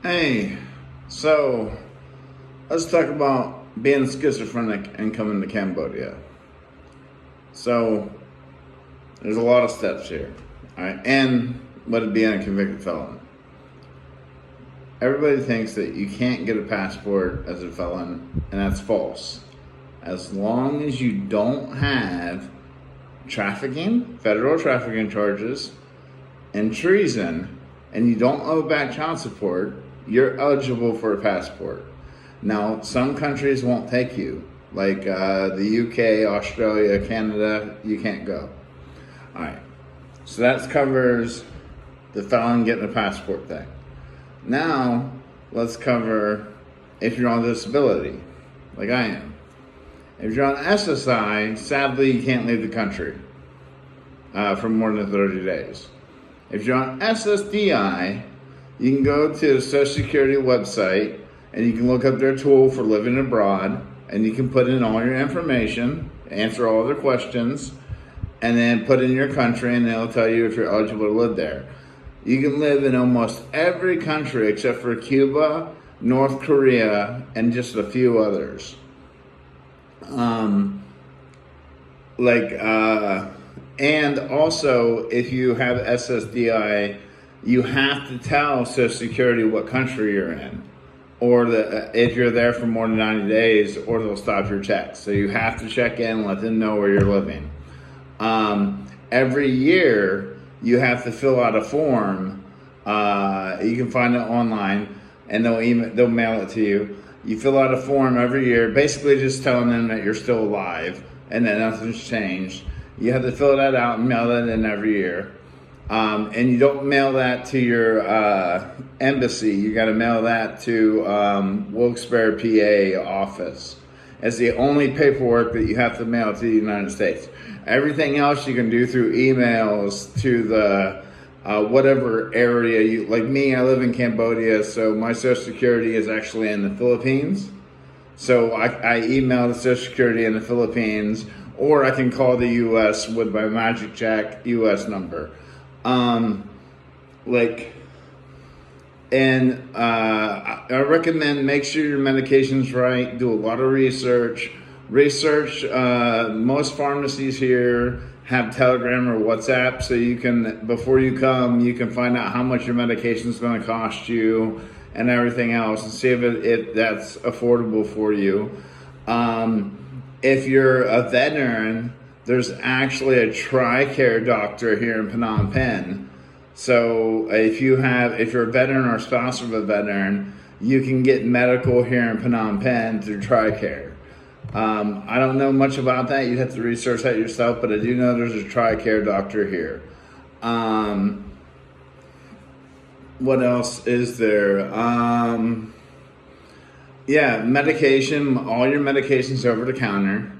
Hey, so let's talk about being schizophrenic and coming to Cambodia. So there's a lot of steps here, all right, and what it being a convicted felon. Everybody thinks that you can't get a passport as a felon, and that's false. As long as you don't have trafficking, federal trafficking charges, and treason, and you don't owe back child support, you're eligible for a passport. Now, some countries won't take you, like the UK, Australia, Canada, you can't go. All right, so that covers the felon getting a passport thing. Now, let's cover if you're on disability, like I am. If you're on SSI, sadly, you can't leave the country for more than 30 days. If you're on SSDI, you can go to the Social Security website and you can look up their tool for living abroad, and you can put in all your information, answer all their questions, and then put in your country, and it'll tell you if you're eligible to live there. You can live in almost every country except for Cuba, North Korea, and just a few others. And also, if you have SSDI, you have to tell Social Security what country you're in, or if you're there for more than 90 days, or they'll stop your checks. So you have to check in and let them know where you're living. Every year, you have to fill out a form. You can find it online, and they'll mail it to you. You fill out a form every year, basically just telling them that you're still alive and that nothing's changed. You have to fill that out and mail that in every year. And you don't mail that to your embassy. You got to mail that to Wilkes-Barre, PA office. It's the only paperwork that you have to mail to the United States. Everything else you can do through emails to the whatever area you like. Me, I live in Cambodia, so my Social Security is actually in the Philippines. So I email the Social Security in the Philippines, or I can call the U.S. with my Magic Jack U.S. number. I recommend make sure your medication's right. Do a lot of research. Most pharmacies here have Telegram or WhatsApp, so you can, before you come, you can find out how much your medication is going to cost you and everything else, and see if that's affordable for you. If you're a veteran, there's actually a TRICARE doctor here in Phnom Penh. So if you're a veteran or spouse of a veteran, you can get medical here in Phnom Penh through TRICARE. I don't know much about that. You'd have to research that yourself, but I do know there's a TRICARE doctor here. What else is there? Medication. All your medication's over the counter.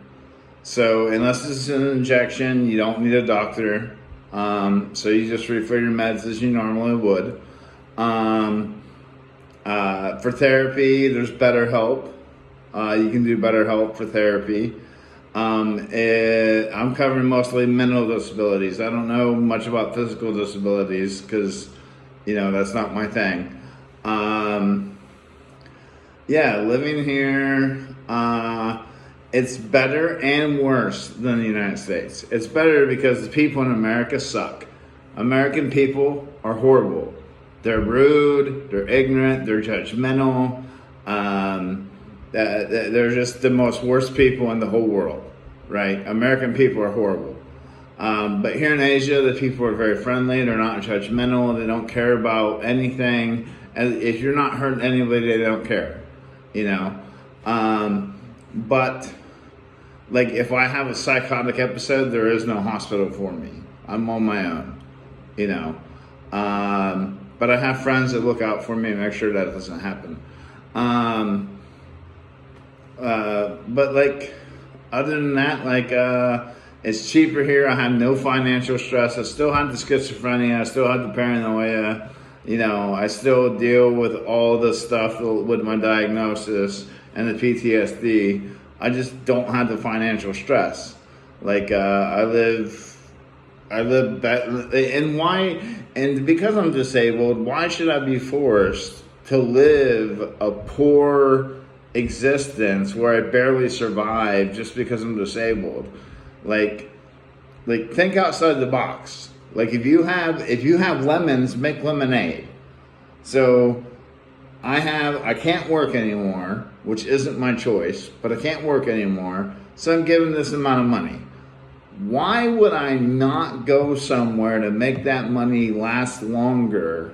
So unless it's an injection, you don't need a doctor. So you just refill your meds as you normally would. For therapy, there's BetterHelp. You can do BetterHelp for therapy. I'm covering mostly mental disabilities. I don't know much about physical disabilities because, that's not my thing. Living here, it's better and worse than the United States. It's better because the people in America suck. American people are horrible. They're rude, they're ignorant, they're judgmental. They're just the most worst people in the whole world, right? American people are horrible. But here in Asia, the people are very friendly. They're not judgmental. They don't care about anything. And if you're not hurting anybody, they don't care, But if I have a psychotic episode, there is no hospital for me. I'm on my own, But I have friends that look out for me and make sure that doesn't happen. Other than that, it's cheaper here. I have no financial stress. I still have the schizophrenia. I still have the paranoia. I still deal with all the stuff with my diagnosis and the PTSD. I just don't have the financial stress. I live better. And because I'm disabled, why should I be forced to live a poor existence where I barely survive just because I'm disabled. Like think outside the box. Like if you have lemons, make lemonade. So I can't work anymore, which isn't my choice, but I can't work anymore. So I'm given this amount of money. Why would I not go somewhere to make that money last longer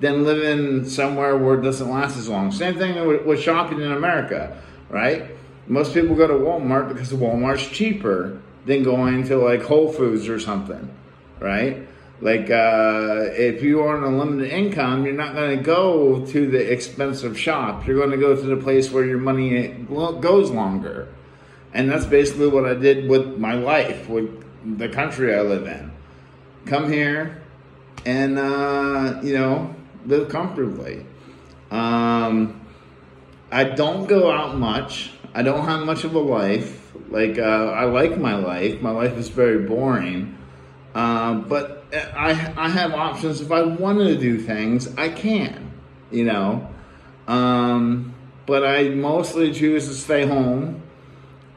than living somewhere where it doesn't last as long? Same thing with shopping in America, right? Most people go to Walmart because Walmart's cheaper than going to like Whole Foods or something, right? Like if you are on a limited income, you're not going to go to the expensive shop. You're going to go to the place where your money goes longer. And that's basically what I did with my life, with the country I live in. Come here and, live comfortably. I don't go out much. I don't have much of a life. I like my life. My life is very boring. But I have options. If I want to do things, I can, But I mostly choose to stay home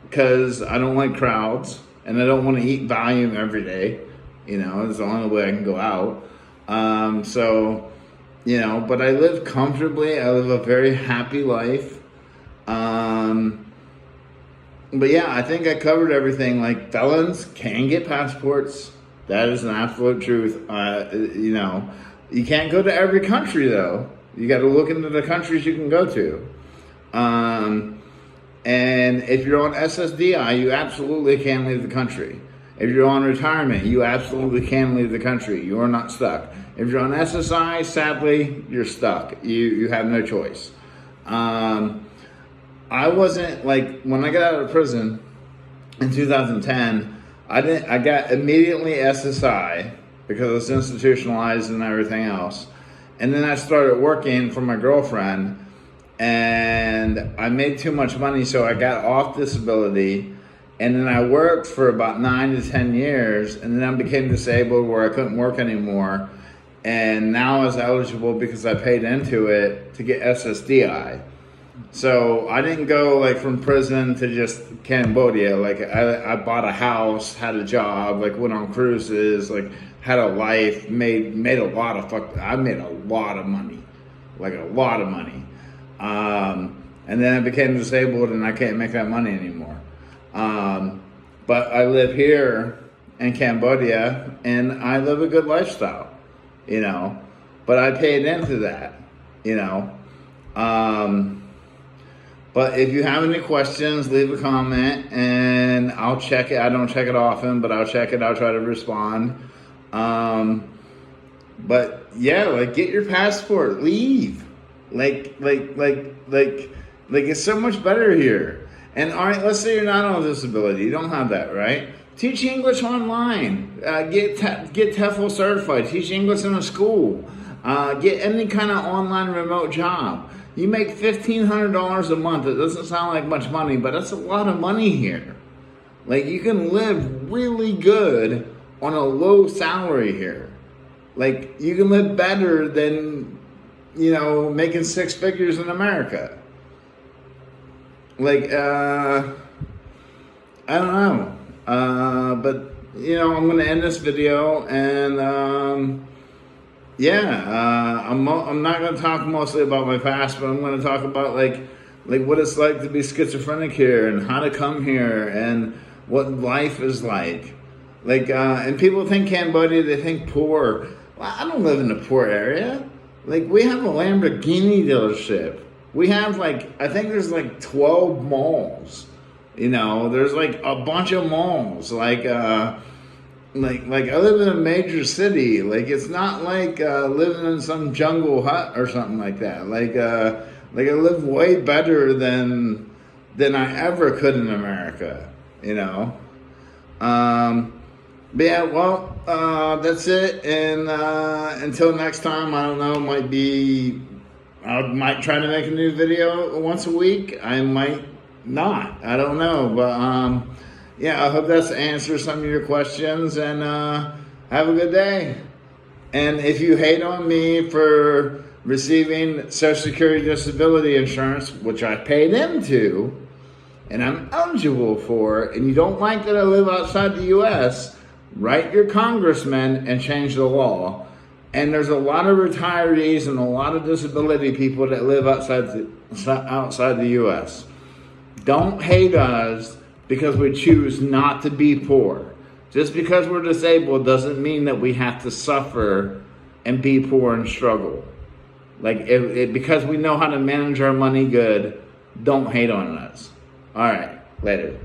because I don't like crowds and I don't want to eat volume every day. It's the only way I can go out. But I live comfortably. I live a very happy life. But yeah, I think I covered everything. Like, felons can get passports. That is an absolute truth. You can't go to every country though. You got to look into the countries you can go to. And if you're on SSDI, you absolutely can leave the country. If you're on retirement, you absolutely can leave the country. You are not stuck. If you're on SSI, sadly, you're stuck. You have no choice. I wasn't when I got out of prison in 2010, I got immediately SSI because it was institutionalized and everything else. And then I started working for my girlfriend and I made too much money, so I got off disability. And then I worked for about 9 to 10 years, and then I became disabled where I couldn't work anymore. And now I was eligible because I paid into it to get SSDI. So I didn't go from prison to just Cambodia. I bought a house, had a job, went on cruises, had a life, made a lot of I made a lot of money, a lot of money. And then I became disabled and I can't make that money anymore. But I live here in Cambodia and I live a good lifestyle, but I paid into that, But if you have any questions, leave a comment and I'll check it. I don't check it often, but I'll check it. I'll try to respond. But yeah, get your passport, leave. It's so much better here. And all right, let's say you're not on a disability. You don't have that, right? Teach English online. Get TEFL certified. Teach English in a school. Get any kind of online remote job. You make $1,500 a month. It doesn't sound like much money, but that's a lot of money here. You can live really good on a low salary here. You can live better than, making 6 figures in America. I don't know. But, I'm going to end this video and, I'm not going to talk mostly about my past, but I'm going to talk about what it's like to be schizophrenic here and how to come here and what life is like. And people think Cambodia, they think poor. Well, I don't live in a poor area. We have a Lamborghini dealership. We have I think there's 12 malls. There's a bunch of malls. I live in a major city. It's not living in some jungle hut or something like that. I live way better than I ever could in America. But yeah, well, that's it. And until next time, I don't know. I might try to make a new video once a week. I might not. I don't know. But yeah, I hope that's answers some of your questions. And have a good day. And if you hate on me for receiving Social Security disability insurance, which I paid into, and I'm eligible for, and you don't like that I live outside the U.S., write your congressman and change the law. And there's a lot of retirees and a lot of disability people that live outside the U.S. Don't hate us because we choose not to be poor. Just because we're disabled doesn't mean that we have to suffer and be poor and struggle. Like, because we know how to manage our money good, don't hate on us. All right, later.